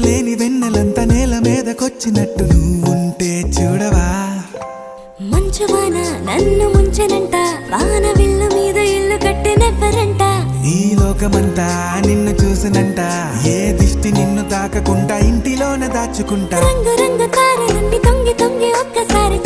లేని వెన్నెలంతా నేల మీదకొచ్చినట్టు నువ్వుంటే చూడవా. మంచువాన నన్ను ముంచెనంట, వాన విల్లు మీద ఇల్లు కట్టినెవ్వరంట. ఈ లోకమంతా నిన్ను చూసినంట, ఏ దిష్టి నిన్ను తాకకుండా ఇంటిలోన దాచుకుంటా. రంగు రంగు తారలన్నీ తొంగి తొంగి ఒక్కసారి